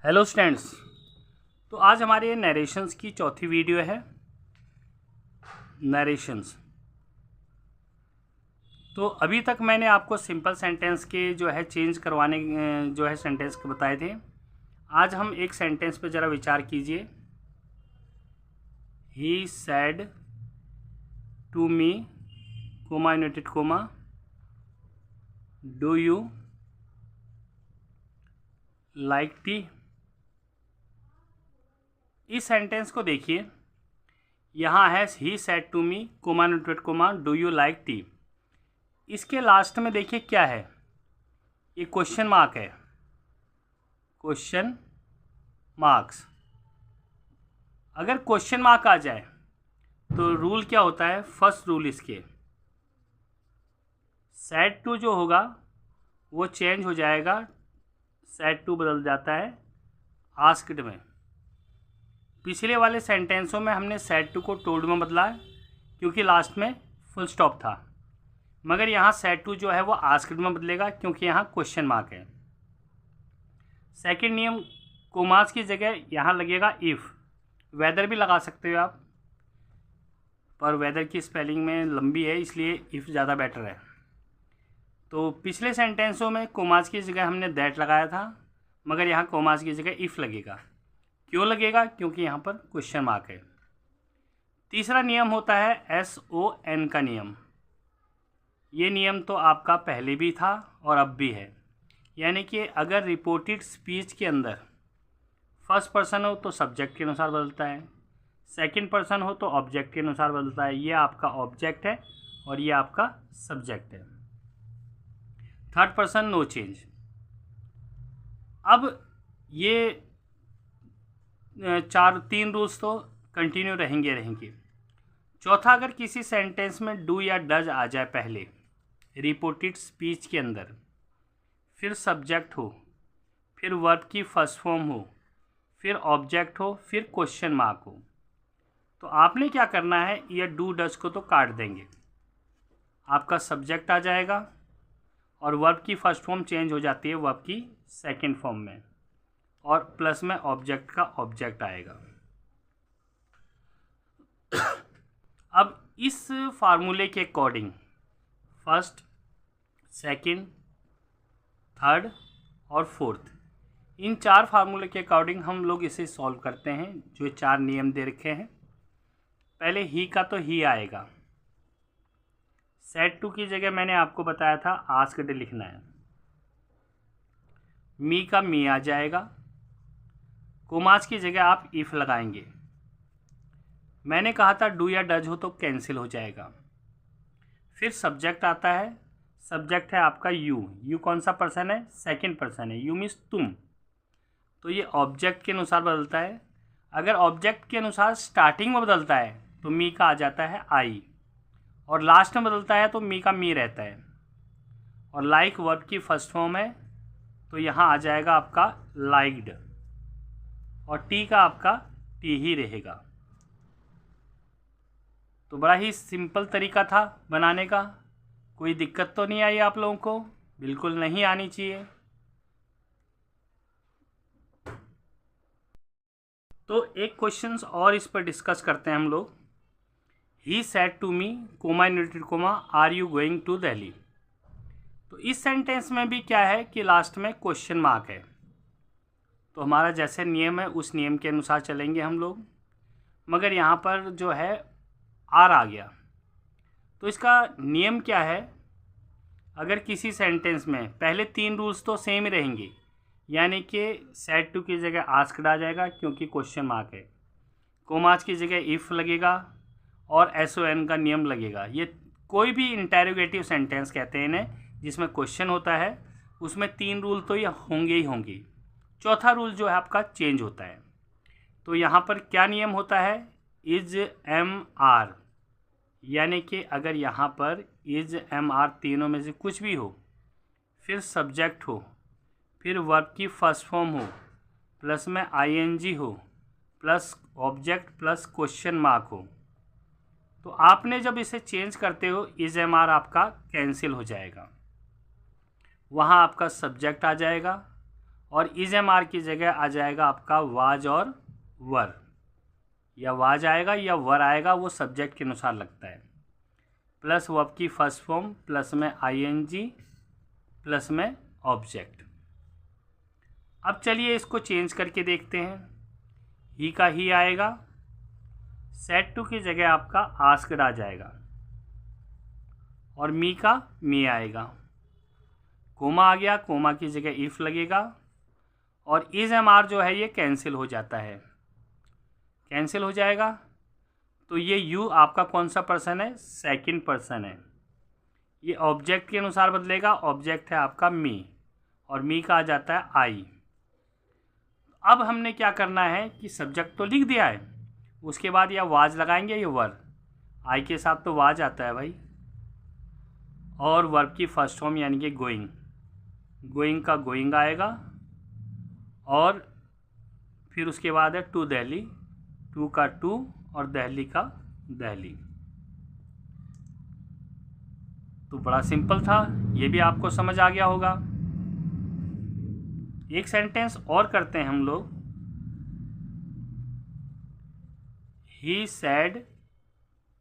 Hello students. तो आज हमारे नरेशंस की चौथी वीडियो है। नरेशंस। तो अभी तक मैंने आपको सिंपल सेंटेंस के चेंज करवाने सेंटेंस के बताए थे। आज हम एक सेंटेंस पे ज़रा विचार कीजिए। He said to me comma united comma do you like tea. इस सेंटेंस को देखिए, यहाँ है he said to me comma united comma do you like tea. इसके लास्ट में देखिए क्या है, ये क्वेश्चन मार्क है। क्वेश्चन मार्क्स, अगर क्वेश्चन मार्क आ जाए तो रूल क्या होता है? फर्स्ट रूल इसके सैड टू जो होगा वो चेंज हो जाएगा, सैड टू बदल जाता है आस्क्ड में। पिछले वाले सेंटेंसों में हमने सैड टू को टोल्ड में बदला है क्योंकि लास्ट में फुल स्टॉप था, मगर यहाँ सैड टू जो है वो आस्क्ड में बदलेगा क्योंकि यहाँ क्वेश्चन मार्क है। सेकंड नियम, कोमास की जगह यहाँ लगेगा इफ़। वेदर भी लगा सकते हो आप, पर वेदर की स्पेलिंग में लंबी है इसलिए इफ़ ज़्यादा बेटर है। तो पिछले सेंटेंसों में कोमास की जगह हमने दैट लगाया था, मगर यहाँ कोमास की जगह इफ़ लगेगा। क्यों लगेगा? क्योंकि यहाँ पर क्वेश्चन मार्क है। तीसरा नियम होता है SON का नियम। ये नियम तो आपका पहले भी था और अब भी है, यानी कि अगर रिपोर्टेड स्पीच के अंदर फर्स्ट पर्सन हो तो सब्जेक्ट के अनुसार बदलता है, सेकंड पर्सन हो तो ऑब्जेक्ट के अनुसार बदलता है। ये आपका ऑब्जेक्ट है और ये आपका सब्जेक्ट है। Third person no change. अब ये तीन रूल्स तो कंटिन्यू रहेंगे। चौथा, अगर किसी सेंटेंस में डू या डज आ जाए पहले रिपोर्टेड स्पीच के अंदर, फिर सब्जेक्ट हो, फिर वर्ब की फर्स्ट फॉर्म हो, फिर ऑब्जेक्ट हो, फिर क्वेश्चन मार्क हो, तो आपने क्या करना है, ये डू डज को तो काट देंगे। आपका सब्जेक्ट आ जाएगा और वर्ब की फर्स्ट फॉर्म चेंज हो जाती है वर्ब की सेकंड फॉर्म में, और प्लस में ऑब्जेक्ट का ऑब्जेक्ट आएगा। अब इस फार्मूले के अकॉर्डिंग फर्स्ट, सेकंड, थर्ड और फोर्थ, इन चार फार्मूले के अकॉर्डिंग हम लोग इसे सॉल्व करते हैं। जो चार नियम दे रखे हैं, पहले ही का तो ही आएगा। सेड टू की जगह मैंने आपको बताया था आस्क्ड लिखना है। मी का मी आ जाएगा। कोमास की जगह आप इफ़ लगाएंगे। मैंने कहा था डू या डज हो तो कैंसिल हो जाएगा। फिर सब्जेक्ट आता है, सब्जेक्ट है आपका यू। यू कौन सा पर्सन है? सेकंड पर्सन है। यू मीन्स तुम, तो ये ऑब्जेक्ट के अनुसार बदलता है। अगर ऑब्जेक्ट के अनुसार स्टार्टिंग में बदलता है तो मी का आ जाता है आई, और लास्ट में बदलता है तो मी का मी रहता है। और लाइक वर्ब की फर्स्ट फॉर्म है तो यहाँ आ जाएगा आपका लाइक्ड, और टी का आपका टी ही रहेगा। तो बड़ा ही सिंपल तरीका था बनाने का। कोई दिक्कत तो नहीं आई आप लोगों को? बिल्कुल नहीं आनी चाहिए। तो एक क्वेश्चंस और इस पर डिस्कस करते हैं हम लोग। He said to me comma united comma are you going to Delhi. तो इस सेंटेंस में भी क्या है कि लास्ट में क्वेश्चन मार्क है। तो हमारा जैसे नियम है उस नियम के अनुसार चलेंगे हम लोग, मगर यहाँ पर जो है आर आ गया। तो इसका नियम क्या है? अगर किसी सेंटेंस में पहले तीन रूल्स तो सेम ही रहेंगे, यानी कि सैड टू की जगह आस्क्ड आ जाएगा क्योंकि क्वेश्चन मार्क है, कोमास की जगह इफ़ लगेगा, और SON का नियम लगेगा। ये कोई भी इंटेरोगेटिव सेंटेंस कहते हैं इन्हें, जिसमें क्वेश्चन होता है, उसमें तीन रूल तो ये होंगे ही होंगे। चौथा रूल जो है आपका चेंज होता है। तो यहाँ पर क्या नियम होता है? इज एम आर, यानी कि अगर यहाँ पर इज एम आर तीनों में से कुछ भी हो, फिर सब्जेक्ट हो, फिर वर्ब की फर्स्ट फॉर्म हो, प्लस में ING हो, plus object plus question mark हो, तो आपने जब इसे चेंज करते हो इज एम आर आपका कैंसिल हो जाएगा। वहाँ आपका सब्जेक्ट आ जाएगा और इज एम आर की जगह आ जाएगा आपका वाज और वर, या वाज आएगा या वर आएगा, वो सब्जेक्ट के अनुसार लगता है। प्लस वर्ब की फर्स्ट फॉर्म प्लस में आईएनजी प्लस में ऑब्जेक्ट। अब चलिए इसको चेंज करके देखते हैं। ही का ही आएगा, सेड टू की जगह आपका आस्क्ड आ जाएगा, और मी का मी आएगा। कोमा आ गया, कोमा की जगह इफ़ लगेगा, और इज एम आर जो है ये कैंसिल हो जाता है, कैंसिल हो जाएगा। तो ये यू आपका कौन सा पर्सन है, सेकंड पर्सन है। ये ऑब्जेक्ट के अनुसार बदलेगा, ऑब्जेक्ट है आपका मी, और मी का आ जाता है आई। अब हमने क्या करना है कि सब्जेक्ट तो लिख दिया है, उसके बाद या वाज लगाएंगे या वर, आई के साथ तो वाज आता है भाई, और वर्ब की फर्स्ट फॉर्म यानी कि गोइंग, गोइंग का गोइंग आएगा, और फिर उसके बाद है टू दिल्ली, टू का टू और दिल्ली का दिल्ली। तो बड़ा सिंपल था, ये भी आपको समझ आ गया होगा। एक सेंटेंस और करते हैं हम लोग। He said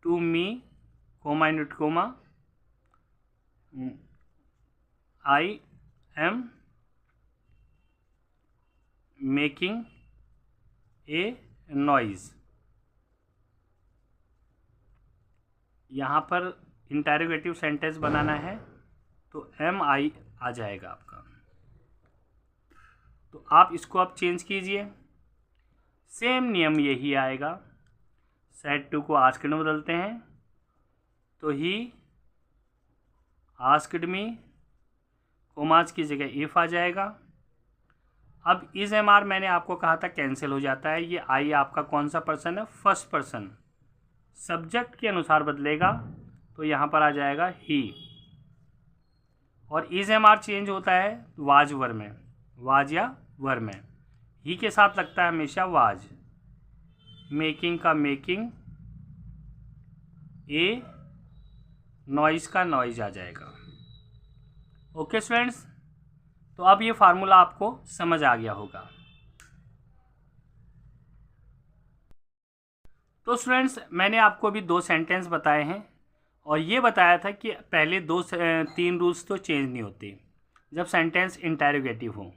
to me comma unit comma I am making a noise. यहाँ पर इंटरोगेटिव सेंटेंस बनाना है, तो एम आई आ जाएगा आपका। तो आप इसको अब चेंज कीजिए, सेम नियम यही आएगा। सेड टू को आस्क्ड में बदलते हैं, तो ही आस्क्ड मी, कोमाज की जगह इफ आ जाएगा। अब इज एम आर मैंने आपको कहा था कैंसिल हो जाता है, ये आई आपका कौन सा पर्सन है, फर्स्ट पर्सन, सब्जेक्ट के अनुसार बदलेगा, तो यहाँ पर आ जाएगा ही। और इज एम आर चेंज होता है वाज वर में, वाज या वर में, ही के साथ लगता है हमेशा वाज। मेकिंग का मेकिंग, ए नॉइज का नॉइज आ जाएगा। ओके स्टूडेंट्स, तो अब ये फार्मूला आपको समझ आ गया होगा। तो स्टूडेंट्स, मैंने आपको अभी 2 सेंटेंस बताए हैं, और ये बताया था कि पहले 3 रूल्स तो चेंज नहीं होते जब सेंटेंस इंटरोगेटिव हो,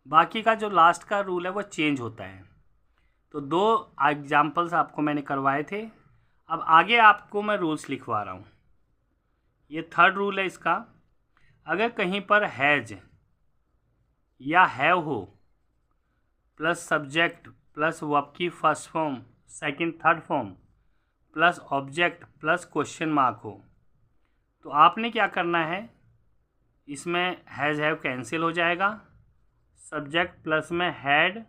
बाकी का जो लास्ट का रूल है वो चेंज होता है। तो 2 एग्जाम्पल्स आपको मैंने करवाए थे, अब आगे आपको मैं रूल्स लिखवा रहा हूँ। ये 3rd रूल है इसका, अगर कहीं पर हैज या हैव हो प्लस सब्जेक्ट प्लस वर्ब की first form second third form plus object plus question mark हो, तो आपने क्या करना है, इसमें हैज़ हैव कैंसिल हो जाएगा, सब्जेक्ट प्लस में हैड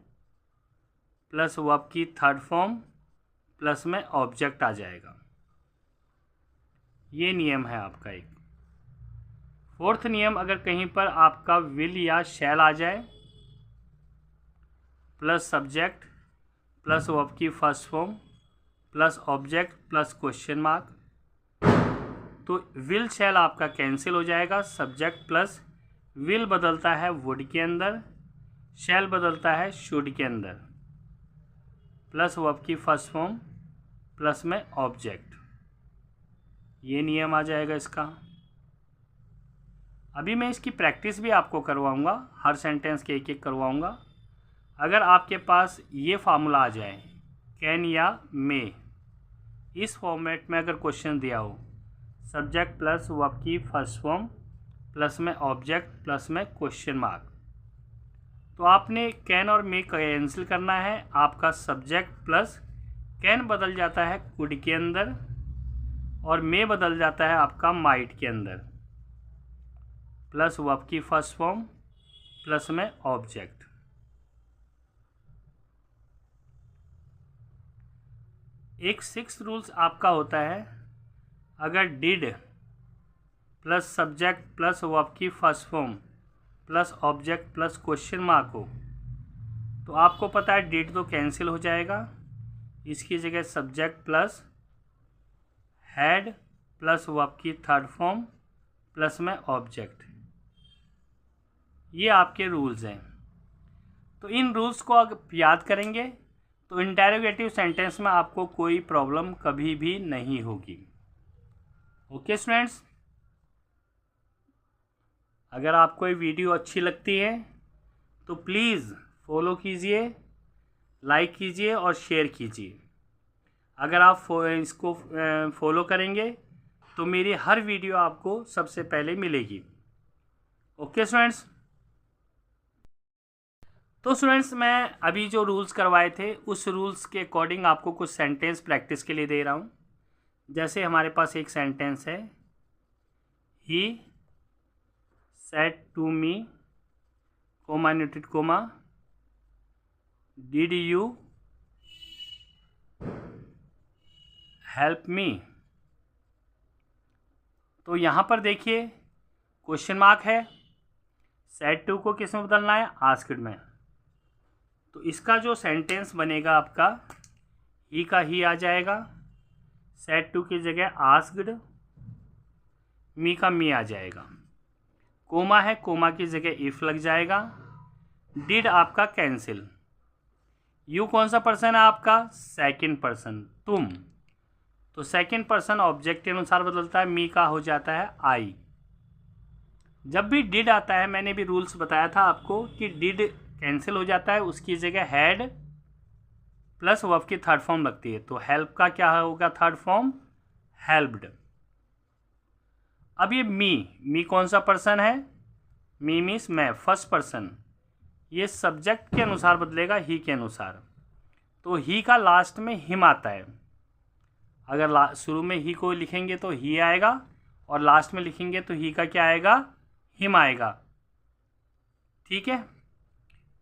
प्लस वर्ब की थर्ड फॉर्म प्लस में ऑब्जेक्ट आ जाएगा। ये नियम है आपका एक। 4th नियम, अगर कहीं पर आपका विल या शैल आ जाए प्लस सब्जेक्ट प्लस वर्ब की first form plus object plus question mark, तो विल शैल आपका कैंसिल हो जाएगा। सब्जेक्ट प्लस विल बदलता है वुड के अंदर, शैल बदलता है शुड के अंदर, प्लस वर्ब की फर्स्ट फॉर्म प्लस में ऑब्जेक्ट। ये नियम आ जाएगा इसका। अभी मैं इसकी प्रैक्टिस भी आपको करवाऊंगा, हर सेंटेंस के एक करवाऊंगा। अगर आपके पास ये फार्मूला आ जाए, कैन या मे, इस फॉर्मेट में अगर क्वेश्चन दिया हो, सब्जेक्ट प्लस वर्ब की फर्स्ट फॉर्म प्लस में ऑब्जेक्ट प्लस में क्वेश्चन मार्क, तो आपने कैन और मे कैंसिल करना है। आपका सब्जेक्ट प्लस कैन बदल जाता है कुड के अंदर, और मे बदल जाता है आपका माइट के अंदर, प्लस वर्ब की फर्स्ट फॉर्म प्लस में ऑब्जेक्ट। एक 6th रूल्स आपका होता है, अगर did plus subject plus verb की first form plus object plus question mark हो, तो आपको पता है डिड तो कैंसिल हो जाएगा, इसकी जगह subject plus had plus verb की थर्ड फॉर्म प्लस में ऑब्जेक्ट। ये आपके रूल्स हैं। तो इन रूल्स को अगर याद करेंगे तो इंटेरोगेटिव सेंटेंस में आपको कोई प्रॉब्लम कभी भी नहीं होगी। ओके स्टूडेंट्स, अगर आपको ये वीडियो अच्छी लगती है तो प्लीज़ फॉलो कीजिए, लाइक कीजिए और शेयर कीजिए। अगर आप इसको फॉलो करेंगे तो मेरी हर वीडियो आपको सबसे पहले मिलेगी। ओके स्टूडेंट्स, तो स्टूडेंट्स मैं अभी जो रूल्स करवाए थे उस रूल्स के अकॉर्डिंग आपको कुछ सेंटेंस प्रैक्टिस के लिए दे रहा हूँ। जैसे हमारे पास एक सेंटेंस है, ही said to me, comma inverted comma, did you help me? तो यहाँ पर देखिए क्वेश्चन मार्क है, said to को किस में बदलना है, आस्क्ड में। तो इसका जो सेंटेंस बनेगा आपका, ही का ही आ जाएगा, said to की जगह आस्क्ड, मी का मी आ जाएगा, कोमा है, कोमा की जगह इफ लग जाएगा, डिड आपका कैंसिल, यू कौन सा पर्सन है आपका, सेकंड पर्सन, तुम। तो सेकंड पर्सन ऑब्जेक्ट के अनुसार बदलता है, मी का हो जाता है आई। जब भी डिड आता है, मैंने भी रूल्स बताया था आपको कि डिड कैंसिल हो जाता है, उसकी जगह हैड प्लस वर्ब की थर्ड फॉर्म लगती है। तो हेल्प का क्या होगा, थर्ड फॉर्म हेल्प्ड। अब ये मी कौन सा पर्सन है, मी मीन्स मैं, फर्स्ट पर्सन, ये सब्जेक्ट के अनुसार बदलेगा, ही के अनुसार। तो ही का लास्ट में हिम आता है। अगर शुरू में ही को लिखेंगे तो ही आएगा और लास्ट में लिखेंगे तो ही का क्या आएगा, हिम आएगा। ठीक है,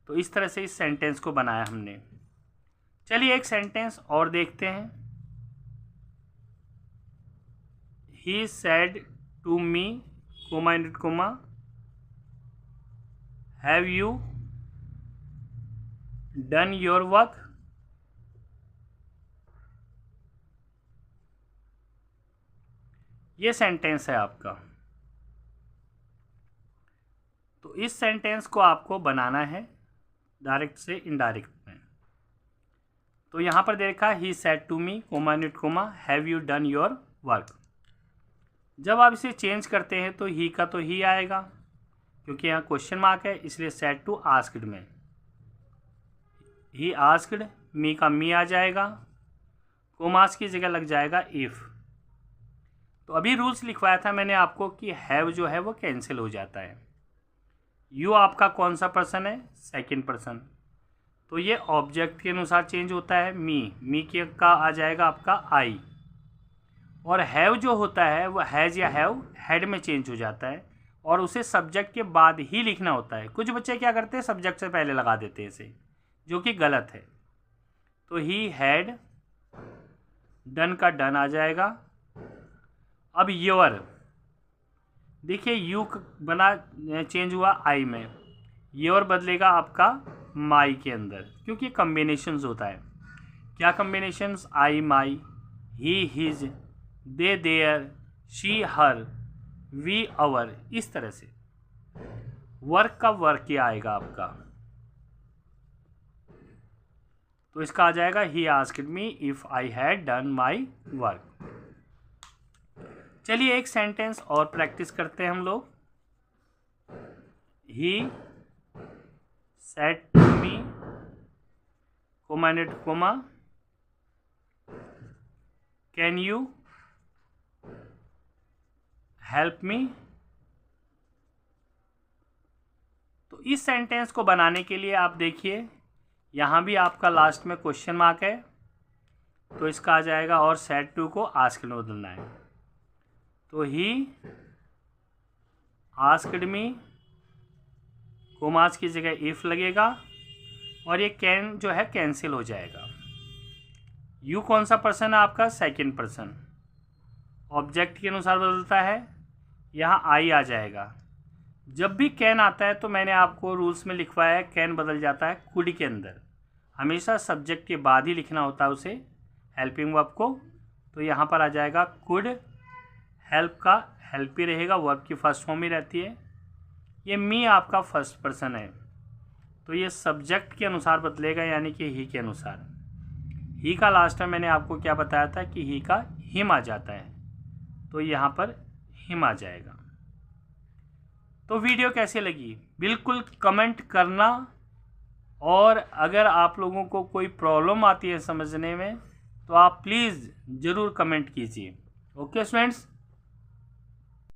तो इस तरह से इस सेंटेंस को बनाया हमने। चलिए एक सेंटेंस और देखते हैं। He said to me, comma inverted comma, have you done your work? ये सेंटेंस है आपका। तो इस सेंटेंस को आपको बनाना है डायरेक्ट से इनडायरेक्ट में। तो यहाँ पर देखा, he said to me, comma inverted comma, have you done your work. जब आप इसे चेंज करते हैं तो ही का तो ही आएगा, क्योंकि यहाँ क्वेश्चन मार्क है, इसलिए सेड टू आस्क्ड में ही आस्क्ड, मी का मी आ जाएगा, कोमास की जगह लग जाएगा इफ। तो अभी रूल्स लिखवाया था मैंने आपको कि हैव जो है वो कैंसिल हो जाता है। यू आपका कौन सा पर्सन है, सेकंड पर्सन, तो ये ऑब्जेक्ट के अनुसार चेंज होता है। मी के का आ जाएगा आपका आई, और हैव जो होता है वो हैज़ या हैव हेड में चेंज हो जाता है और उसे सब्जेक्ट के बाद ही लिखना होता है। कुछ बच्चे क्या करते हैं, सब्जेक्ट से पहले लगा देते हैं इसे, जो कि गलत है। तो ही हैड, डन का डन आ जाएगा। अब योर, देखिए यू बना चेंज हुआ आई में, योर बदलेगा आपका माई के अंदर, क्योंकि कम्बिनेशंस होता है। क्या combinations, I my, he his, they their, she her, we our, इस तरह से। वर्क का वर्क ही आएगा आपका, तो इसका आ जाएगा he asked me if I had done my work. चलिए एक सेंटेंस और प्रैक्टिस करते हैं हम लोग। He said to me, comma inverted comma, can you help me? तो इस सेंटेंस को बनाने के लिए आप देखिए, यहाँ भी आपका लास्ट में क्वेश्चन मार्क है, तो इसका आ जाएगा और सेड टू को आस्क्ड में बदलना है। तो ही आस्क्ड मी, कोमास की जगह इफ लगेगा और ये कैन जो है कैंसिल हो जाएगा। यू कौन सा पर्सन है आपका, सेकंड पर्सन, ऑब्जेक्ट के अनुसार बदलता है, यहाँ आई आ जाएगा। जब भी कैन आता है तो मैंने आपको रूल्स में लिखवाया है, कैन बदल जाता है कुड के अंदर, हमेशा सब्जेक्ट के बाद ही लिखना होता है उसे, हेल्पिंग वर्ब को। तो यहाँ पर आ जाएगा कुड, हेल्प का हेल्प ही रहेगा, वर्ब की फर्स्ट फॉर्म ही रहती है। ये मी आपका फर्स्ट पर्सन है, तो ये सब्जेक्ट के अनुसार बदलेगा, यानी कि ही के अनुसार। ही का लास्ट टाइम मैंने आपको क्या बताया था कि ही का हिम आ जाता है, तो यहाँ पर हिम आ जाएगा। तो वीडियो कैसे लगी बिल्कुल कमेंट करना, और अगर आप लोगों को कोई प्रॉब्लम आती है समझने में तो आप प्लीज़ ज़रूर कमेंट कीजिए। Okay students,